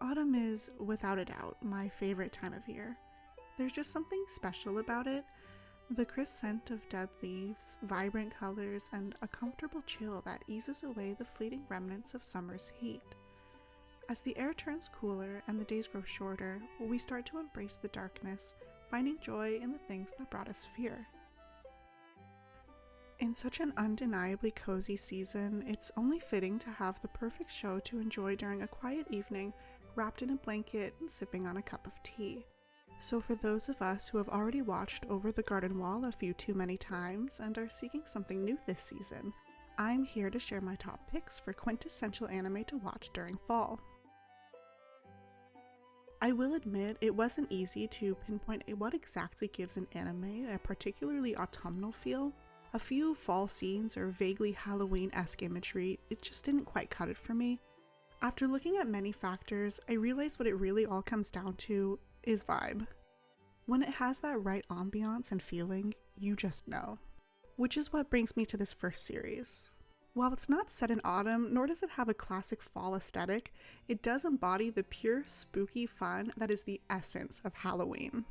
Autumn is, without a doubt, my favorite time of year. There's just something special about it. The crisp scent of dead leaves, vibrant colors, and a comfortable chill that eases away the fleeting remnants of summer's heat. As the air turns cooler and the days grow shorter, we start to embrace the darkness, finding joy in the things that brought us fear. In such an undeniably cozy season, it's only fitting to have the perfect show to enjoy during a quiet evening, wrapped in a blanket and sipping on a cup of tea. So for those of us who have already watched Over the Garden Wall a few too many times and are seeking something new this season, I'm here to share my top picks for quintessential anime to watch during fall. I will admit it wasn't easy to pinpoint what exactly gives an anime a particularly autumnal feel. A few fall scenes or vaguely Halloween-esque imagery, it just didn't quite cut it for me. After looking at many factors, I realized what it really all comes down to is vibe. When it has that right ambiance and feeling, you just know. Which is what brings me to this first series. While it's not set in autumn, nor does it have a classic fall aesthetic, it does embody the pure spooky fun that is the essence of Halloween.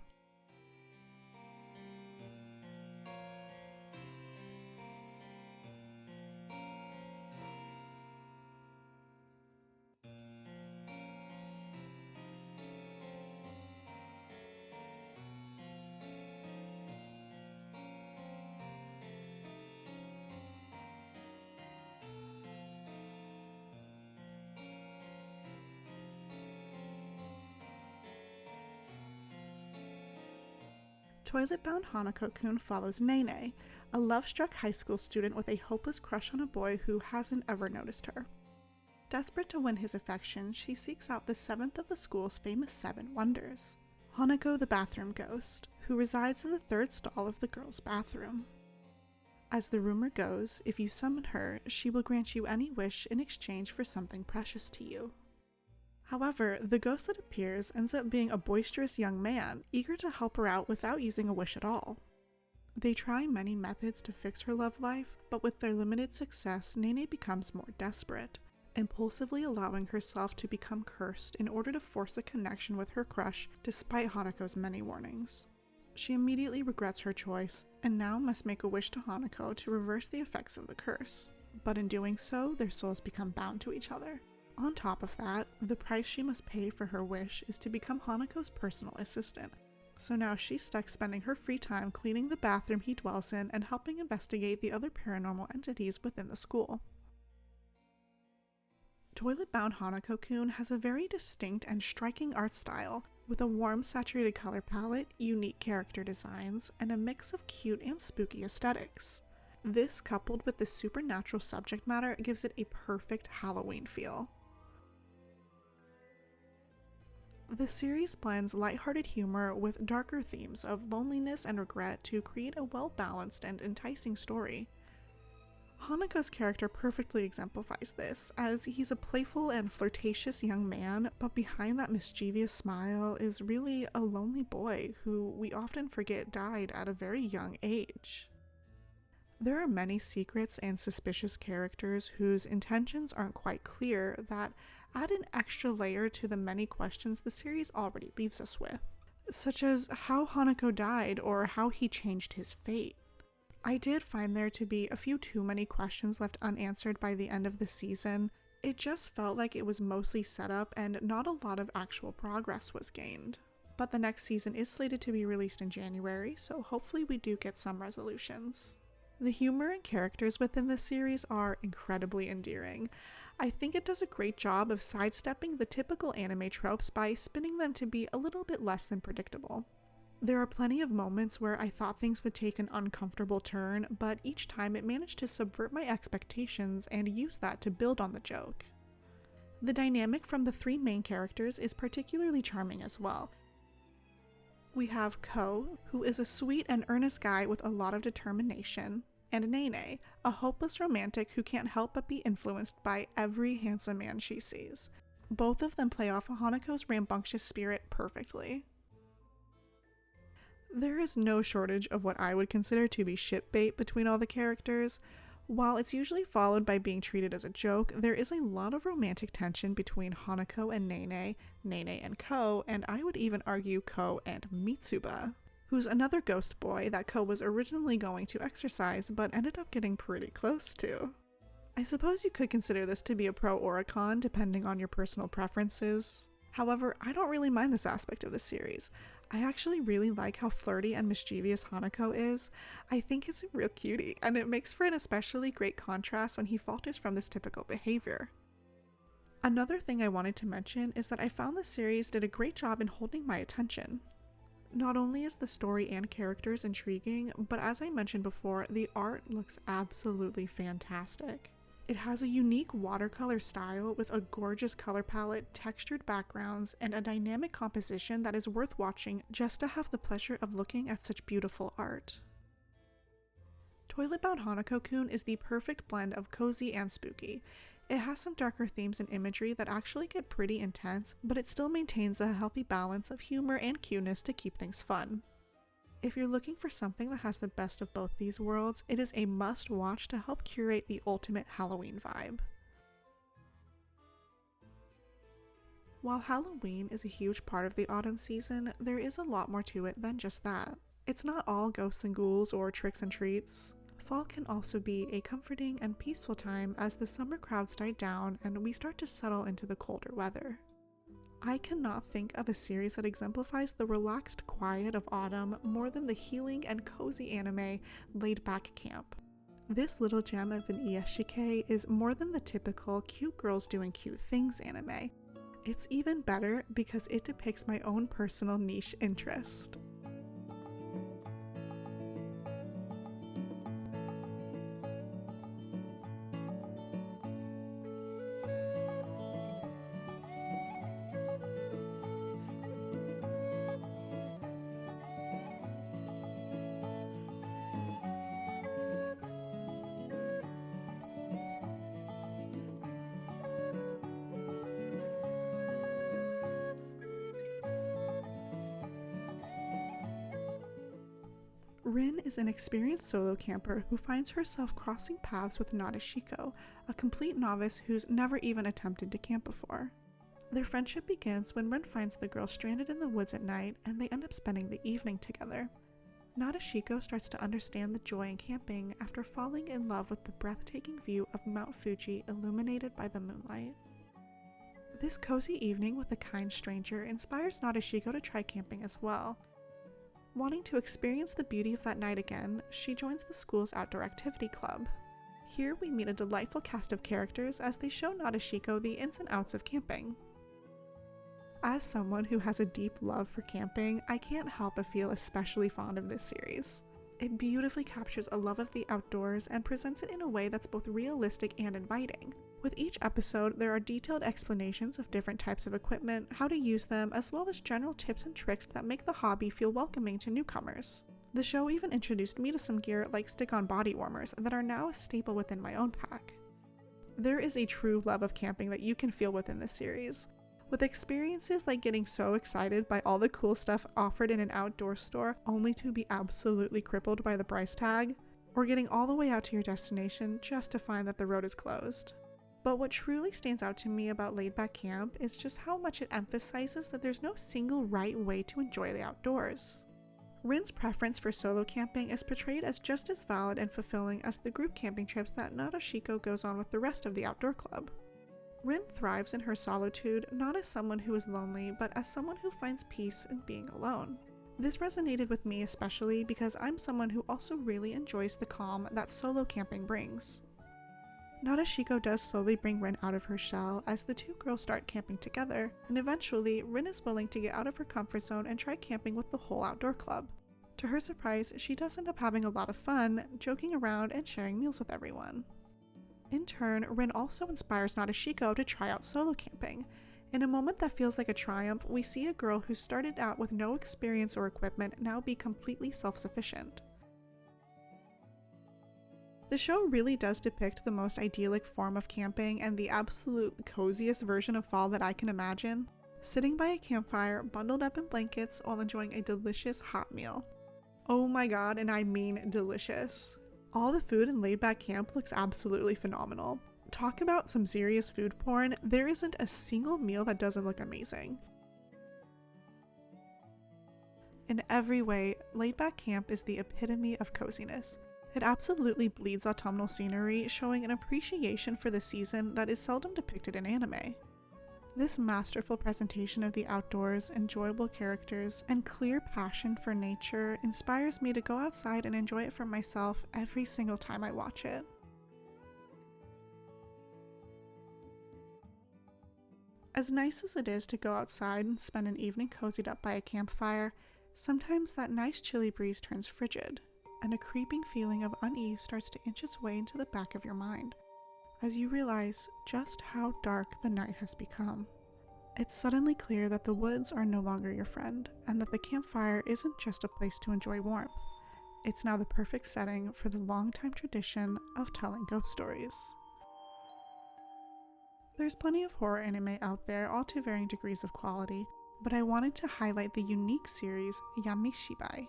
Toilet-bound Hanako-kun follows Nene, a love-struck high school student with a hopeless crush on a boy who hasn't ever noticed her. Desperate to win his affection, she seeks out the seventh of the school's famous 7 wonders, Hanako the bathroom ghost, who resides in the 3rd stall of the girls' bathroom. As the rumor goes, if you summon her, she will grant you any wish in exchange for something precious to you. However, the ghost that appears ends up being a boisterous young man, eager to help her out without using a wish at all. They try many methods to fix her love life, but with their limited success, Nene becomes more desperate, impulsively allowing herself to become cursed in order to force a connection with her crush despite Hanako's many warnings. She immediately regrets her choice, and now must make a wish to Hanako to reverse the effects of the curse. But in doing so, their souls become bound to each other. On top of that, the price she must pay for her wish is to become Hanako's personal assistant. So now she's stuck spending her free time cleaning the bathroom he dwells in and helping investigate the other paranormal entities within the school. Toilet-bound Hanako-kun has a very distinct and striking art style, with a warm, saturated color palette, unique character designs, and a mix of cute and spooky aesthetics. This, coupled with the supernatural subject matter, gives it a perfect Halloween feel. The series blends lighthearted humor with darker themes of loneliness and regret to create a well-balanced and enticing story. Hanako's character perfectly exemplifies this, as he's a playful and flirtatious young man, but behind that mischievous smile is really a lonely boy who we often forget died at a very young age. There are many secrets and suspicious characters whose intentions aren't quite clear that add an extra layer to the many questions the series already leaves us with, such as how Hanako died or how he changed his fate. I did find there to be a few too many questions left unanswered by the end of the season. It just felt like it was mostly set up and not a lot of actual progress was gained. But the next season is slated to be released in January, so hopefully we do get some resolutions. The humor and characters within this series are incredibly endearing. I think it does a great job of sidestepping the typical anime tropes by spinning them to be a little bit less than predictable. There are plenty of moments where I thought things would take an uncomfortable turn, but each time it managed to subvert my expectations and use that to build on the joke. The dynamic from the 3 main characters is particularly charming as well. We have Ko, who is a sweet and earnest guy with a lot of determination, and Nene, a hopeless romantic who can't help but be influenced by every handsome man she sees. Both of them play off Hanako's rambunctious spirit perfectly. There is no shortage of what I would consider to be shipbait between all the characters. While it's usually followed by being treated as a joke, there is a lot of romantic tension between Hanako and Nene, Nene and Ko, and I would even argue Ko and Mitsuba, who's another ghost boy that Ko was originally going to exorcise but ended up getting pretty close to. I suppose you could consider this to be a pro or a con depending on your personal preferences. However, I don't really mind this aspect of the series. I actually really like how flirty and mischievous Hanako is. I think he's a real cutie, and it makes for an especially great contrast when he falters from this typical behavior. Another thing I wanted to mention is that I found the series did a great job in holding my attention. Not only is the story and characters intriguing, but as I mentioned before, the art looks absolutely fantastic. It has a unique watercolor style with a gorgeous color palette, textured backgrounds, and a dynamic composition that is worth watching just to have the pleasure of looking at such beautiful art. Toilet Bound Hanako-kun is the perfect blend of cozy and spooky. It has some darker themes and imagery that actually get pretty intense, but it still maintains a healthy balance of humor and cuteness to keep things fun. If you're looking for something that has the best of both these worlds, it is a must-watch to help curate the ultimate Halloween vibe. While Halloween is a huge part of the autumn season, there is a lot more to it than just that. It's not all ghosts and ghouls or tricks and treats. Fall can also be a comforting and peaceful time as the summer crowds die down and we start to settle into the colder weather. I cannot think of a series that exemplifies the relaxed quiet of autumn more than the healing and cozy anime Laid Back Camp. This little gem of an Yamishibai is more than the typical cute girls doing cute things anime. It's even better because it depicts my own personal niche interest. Rin is an experienced solo camper who finds herself crossing paths with Nadeshiko, a complete novice who's never even attempted to camp before. Their friendship begins when Rin finds the girl stranded in the woods at night and they end up spending the evening together. Nadeshiko starts to understand the joy in camping after falling in love with the breathtaking view of Mount Fuji illuminated by the moonlight. This cozy evening with a kind stranger inspires Nadeshiko to try camping as well. Wanting to experience the beauty of that night again, she joins the school's outdoor activity club. Here we meet a delightful cast of characters as they show Nadeshiko the ins and outs of camping. As someone who has a deep love for camping, I can't help but feel especially fond of this series. It beautifully captures a love of the outdoors and presents it in a way that's both realistic and inviting. With each episode, there are detailed explanations of different types of equipment, how to use them, as well as general tips and tricks that make the hobby feel welcoming to newcomers. The show even introduced me to some gear like stick-on body warmers that are now a staple within my own pack. There is a true love of camping that you can feel within this series, with experiences like getting so excited by all the cool stuff offered in an outdoor store only to be absolutely crippled by the price tag, or getting all the way out to your destination just to find that the road is closed. But what truly stands out to me about Laid Back Camp is just how much it emphasizes that there's no single right way to enjoy the outdoors. Rin's preference for solo camping is portrayed as just as valid and fulfilling as the group camping trips that Nadeshiko goes on with the rest of the outdoor club. Rin thrives in her solitude not as someone who is lonely, but as someone who finds peace in being alone. This resonated with me especially because I'm someone who also really enjoys the calm that solo camping brings. Nadeshiko does slowly bring Rin out of her shell as the two girls start camping together, and eventually Rin is willing to get out of her comfort zone and try camping with the whole outdoor club. To her surprise, she does end up having a lot of fun, joking around and sharing meals with everyone. In turn, Rin also inspires Nadeshiko to try out solo camping. In a moment that feels like a triumph, we see a girl who started out with no experience or equipment now be completely self-sufficient. The show really does depict the most idyllic form of camping and the absolute coziest version of fall that I can imagine. Sitting by a campfire, bundled up in blankets while enjoying a delicious hot meal. Oh my god, and I mean delicious. All the food in Laid Back Camp looks absolutely phenomenal. Talk about some serious food porn, there isn't a single meal that doesn't look amazing. In every way, Laid Back Camp is the epitome of coziness. It absolutely bleeds autumnal scenery, showing an appreciation for the season that is seldom depicted in anime. This masterful presentation of the outdoors, enjoyable characters, and clear passion for nature inspires me to go outside and enjoy it for myself every single time I watch it. As nice as it is to go outside and spend an evening cozied up by a campfire, sometimes that nice chilly breeze turns frigid, and a creeping feeling of unease starts to inch its way into the back of your mind, as you realize just how dark the night has become. It's suddenly clear that the woods are no longer your friend, and that the campfire isn't just a place to enjoy warmth. It's now the perfect setting for the long-time tradition of telling ghost stories. There's plenty of horror anime out there, all to varying degrees of quality, but I wanted to highlight the unique series Yamishibai.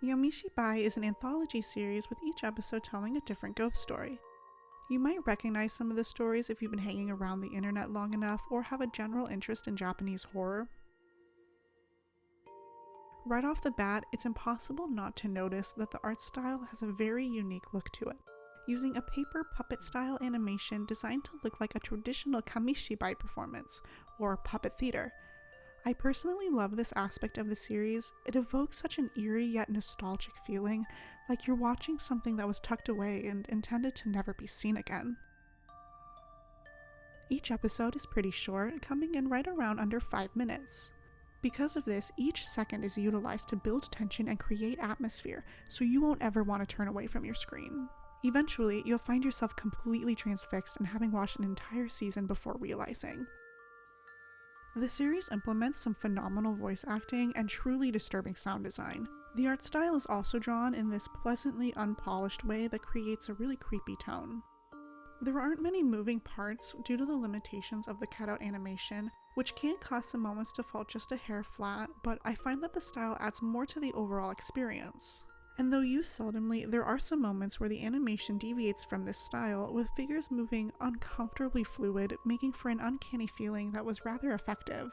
Yamishibai is an anthology series with each episode telling a different ghost story. You might recognize some of the stories if you've been hanging around the internet long enough or have a general interest in Japanese horror. Right off the bat, it's impossible not to notice that the art style has a very unique look to it, using a paper puppet style animation designed to look like a traditional kamishibai performance, or puppet theater. I personally love this aspect of the series. It evokes such an eerie yet nostalgic feeling, like you're watching something that was tucked away and intended to never be seen again. Each episode is pretty short, coming in right around under 5 minutes. Because of this, each second is utilized to build tension and create atmosphere, so you won't ever want to turn away from your screen. Eventually, you'll find yourself completely transfixed and having watched an entire season before realizing. The series implements some phenomenal voice acting and truly disturbing sound design. The art style is also drawn in this pleasantly unpolished way that creates a really creepy tone. There aren't many moving parts due to the limitations of the cutout animation, which can cause some moments to fall just a hair flat, but I find that the style adds more to the overall experience. And though used seldomly, there are some moments where the animation deviates from this style, with figures moving uncomfortably fluid, making for an uncanny feeling that was rather effective.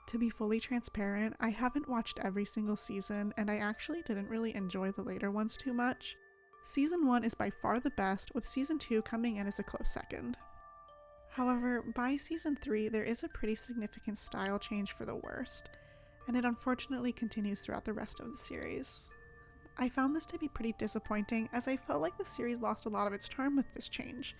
To be fully transparent, I haven't watched every single season, and I actually didn't really enjoy the later ones too much. Season 1 is by far the best, with Season 2 coming in as a close second. However, by Season 3, there is a pretty significant style change for the worst, and it unfortunately continues throughout the rest of the series. I found this to be pretty disappointing, as I felt like the series lost a lot of its charm with this change.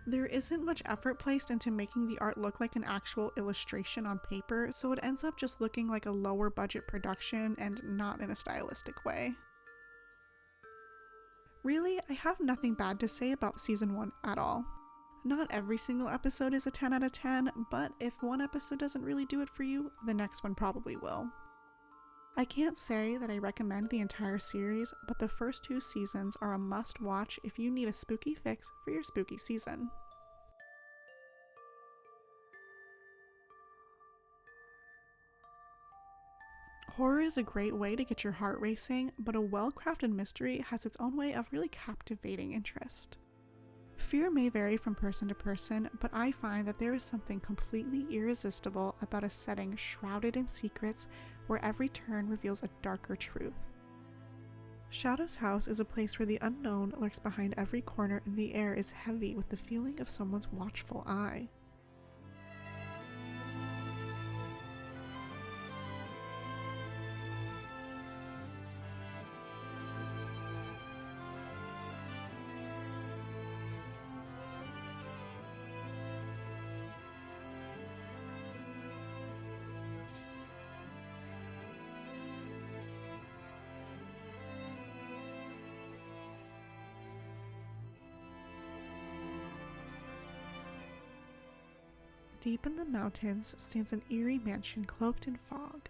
There isn't much effort placed into making the art look like an actual illustration on paper, so it ends up just looking like a lower budget production and not in a stylistic way. Really, I have nothing bad to say about Season 1 at all. Not every single episode is a 10 out of 10, but if one episode doesn't really do it for you, the next one probably will. I can't say that I recommend the entire series, but the first 2 seasons are a must-watch if you need a spooky fix for your spooky season. Horror is a great way to get your heart racing, but a well-crafted mystery has its own way of really captivating interest. Fear may vary from person to person, but I find that there is something completely irresistible about a setting shrouded in secrets where every turn reveals a darker truth. Shadow's house is a place where the unknown lurks behind every corner and the air is heavy with the feeling of someone's watchful eye. Deep in the mountains stands an eerie mansion cloaked in fog.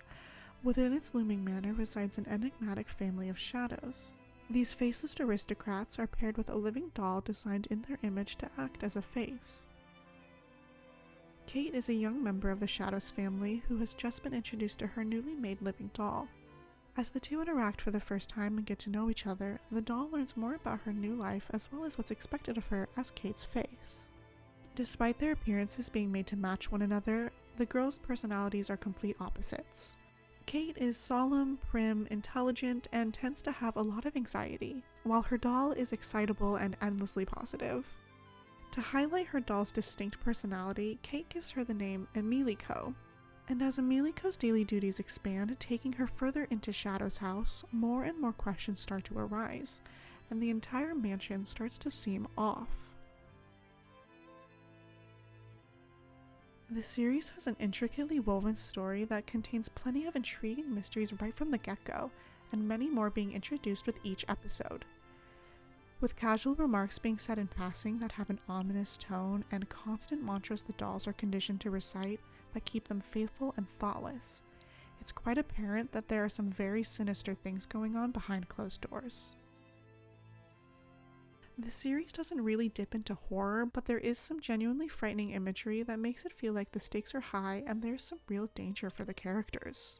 Within its looming manor resides an enigmatic family of shadows. These faceless aristocrats are paired with a living doll designed in their image to act as a face. Kate is a young member of the Shadows family who has just been introduced to her newly made living doll. As the two interact for the first time and get to know each other, the doll learns more about her new life as well as what's expected of her as Kate's face. Despite their appearances being made to match one another, the girls' personalities are complete opposites. Kate is solemn, prim, intelligent, and tends to have a lot of anxiety, while her doll is excitable and endlessly positive. To highlight her doll's distinct personality, Kate gives her the name Emiliko. And as Emiliko's daily duties expand, taking her further into Shadow's house, more and more questions start to arise, and the entire mansion starts to seem off. The series has an intricately woven story that contains plenty of intriguing mysteries right from the get-go, and many more being introduced with each episode. With casual remarks being said in passing that have an ominous tone, and constant mantras the dolls are conditioned to recite that keep them faithful and thoughtless, it's quite apparent that there are some very sinister things going on behind closed doors. The series doesn't really dip into horror, but there is some genuinely frightening imagery that makes it feel like the stakes are high and there's some real danger for the characters.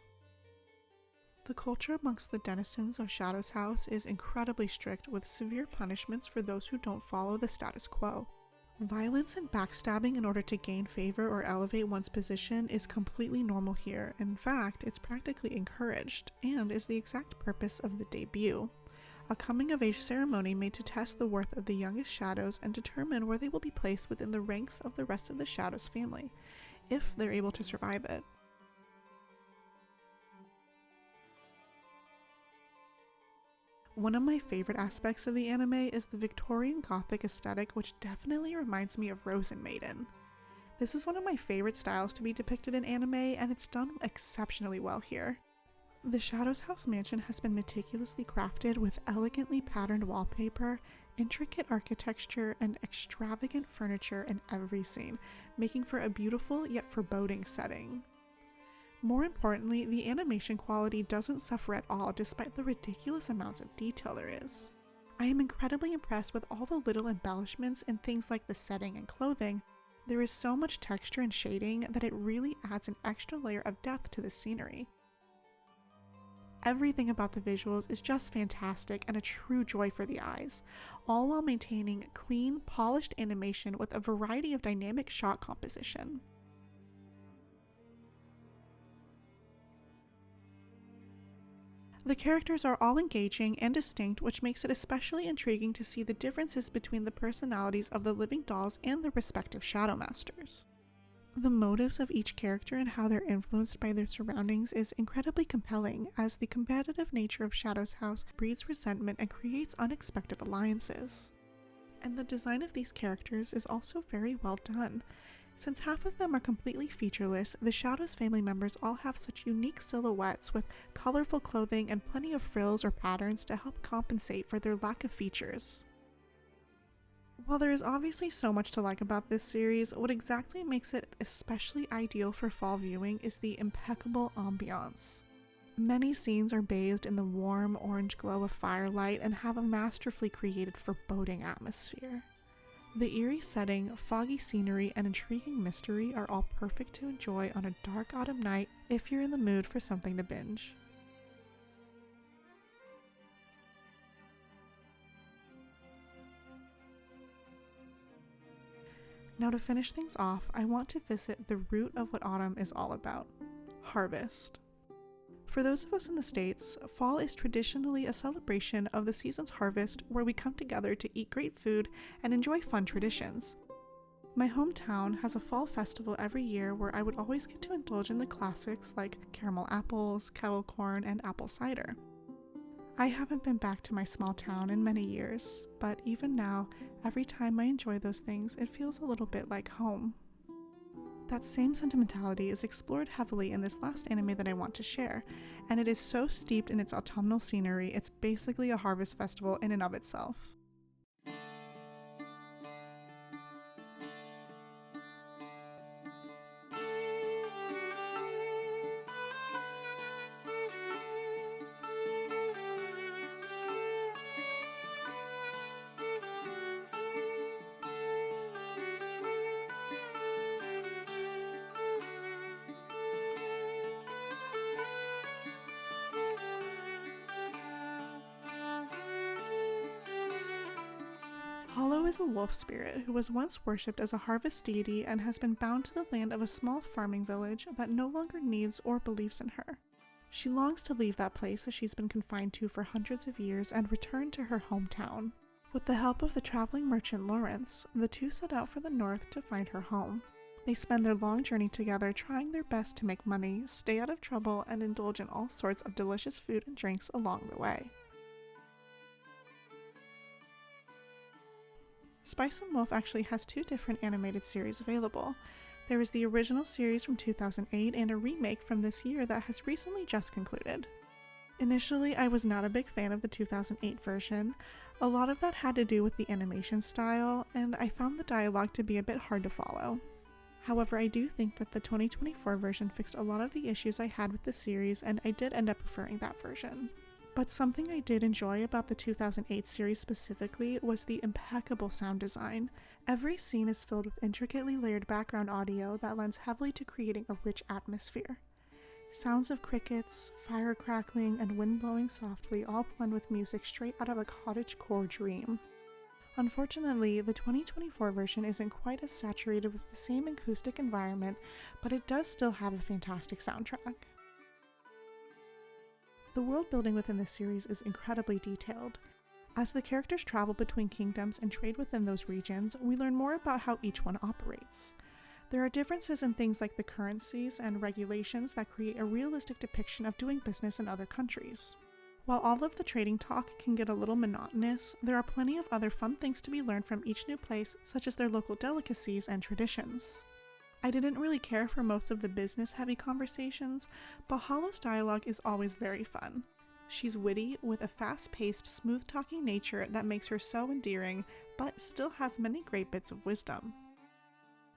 The culture amongst the denizens of Shadow's house is incredibly strict, with severe punishments for those who don't follow the status quo. Violence and backstabbing in order to gain favor or elevate one's position is completely normal here. In fact, it's practically encouraged, and is the exact purpose of the debut. A coming-of-age ceremony made to test the worth of the youngest Shadows and determine where they will be placed within the ranks of the rest of the Shadows family, if they're able to survive it. One of my favorite aspects of the anime is the Victorian Gothic aesthetic, which definitely reminds me of Rosen Maiden. This is one of my favorite styles to be depicted in anime, and it's done exceptionally well here. The Shadow's house mansion has been meticulously crafted with elegantly patterned wallpaper, intricate architecture, and extravagant furniture in every scene, making for a beautiful yet foreboding setting. More importantly, the animation quality doesn't suffer at all despite the ridiculous amounts of detail there is. I am incredibly impressed with all the little embellishments in things like the setting and clothing. There is so much texture and shading that it really adds an extra layer of depth to the scenery. Everything about the visuals is just fantastic and a true joy for the eyes, all while maintaining clean, polished animation with a variety of dynamic shot composition. The characters are all engaging and distinct, which makes it especially intriguing to see the differences between the personalities of the living dolls and their respective Shadow Masters. The motives of each character and how they're influenced by their surroundings is incredibly compelling, as the competitive nature of Shadow's house breeds resentment and creates unexpected alliances. And the design of these characters is also very well done. Since half of them are completely featureless, the Shadows family members all have such unique silhouettes with colorful clothing and plenty of frills or patterns to help compensate for their lack of features. While there is obviously so much to like about this series, what exactly makes it especially ideal for fall viewing is the impeccable ambiance. Many scenes are bathed in the warm orange glow of firelight and have a masterfully created foreboding atmosphere. The eerie setting, foggy scenery, and intriguing mystery are all perfect to enjoy on a dark autumn night if you're in the mood for something to binge. Now, to finish things off, I want to visit the root of what autumn is all about: harvest. For those of us in the States, fall is traditionally a celebration of the season's harvest where we come together to eat great food and enjoy fun traditions. My hometown has a fall festival every year where I would always get to indulge in the classics like caramel apples, kettle corn, and apple cider. I haven't been back to my small town in many years, but even now, every time I enjoy those things, it feels a little bit like home. That same sentimentality is explored heavily in this last anime that I want to share, and it is so steeped in its autumnal scenery, it's basically a harvest festival in and of itself. Hollow is a wolf spirit who was once worshipped as a harvest deity and has been bound to the land of a small farming village that no longer needs or believes in her. She longs to leave that place that she's been confined to for hundreds of years and return to her hometown. With the help of the traveling merchant Lawrence, the two set out for the north to find her home. They spend their long journey together trying their best to make money, stay out of trouble, and indulge in all sorts of delicious food and drinks along the way. Spice and Wolf actually has two different animated series available. There is the original series from 2008 and a remake from this year that has recently just concluded. Initially, I was not a big fan of the 2008 version. A lot of that had to do with the animation style, and I found the dialogue to be a bit hard to follow. However, I do think that the 2024 version fixed a lot of the issues I had with the series, and I did end up preferring that version. But something I did enjoy about the 2008 series specifically was the impeccable sound design. Every scene is filled with intricately layered background audio that lends heavily to creating a rich atmosphere. Sounds of crickets, fire crackling, and wind blowing softly all blend with music straight out of a cottagecore dream. Unfortunately, the 2024 version isn't quite as saturated with the same acoustic environment, but it does still have a fantastic soundtrack. The world building within this series is incredibly detailed. As the characters travel between kingdoms and trade within those regions, we learn more about how each one operates. There are differences in things like the currencies and regulations that create a realistic depiction of doing business in other countries. While all of the trading talk can get a little monotonous, there are plenty of other fun things to be learned from each new place, such as their local delicacies and traditions. I didn't really care for most of the business-heavy conversations, but Hollow's dialogue is always very fun. She's witty, with a fast-paced, smooth-talking nature that makes her so endearing, but still has many great bits of wisdom.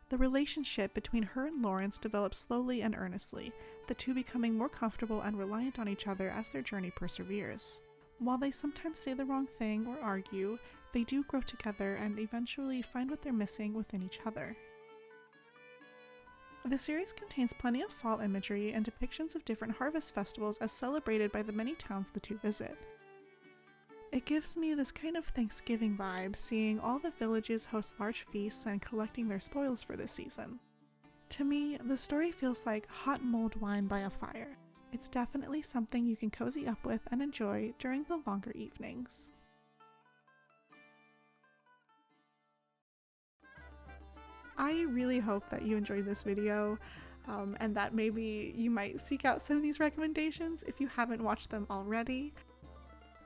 The relationship between her and Lawrence develops slowly and earnestly, the two becoming more comfortable and reliant on each other as their journey perseveres. While they sometimes say the wrong thing or argue, they do grow together and eventually find what they're missing within each other. The series contains plenty of fall imagery and depictions of different harvest festivals as celebrated by the many towns the two visit. It gives me this kind of Thanksgiving vibe, seeing all the villages host large feasts and collecting their spoils for this season. To me, the story feels like hot mulled wine by a fire. It's definitely something you can cozy up with and enjoy during the longer evenings. I really hope that you enjoyed this video, and that maybe you might seek out some of these recommendations if you haven't watched them already.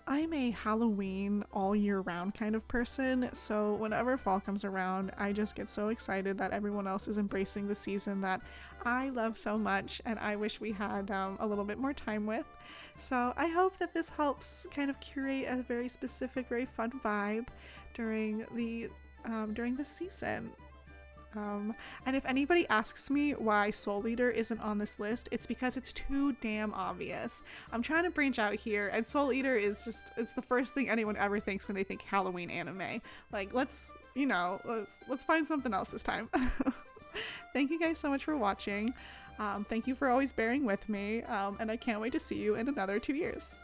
I'm a Halloween all year round kind of person, so whenever fall comes around, I just get so excited that everyone else is embracing the season that I love so much and I wish we had a little bit more time with. So I hope that this helps kind of curate a very specific, very fun vibe during this season. And if anybody asks me why Soul Eater isn't on this list, it's because it's too damn obvious. I'm trying to branch out here, and Soul Eater is just, it's the first thing anyone ever thinks when they think Halloween anime. Like, let's find something else this time. Thank you guys so much for watching. Thank you for always bearing with me, and I can't wait to see you in another 2 years.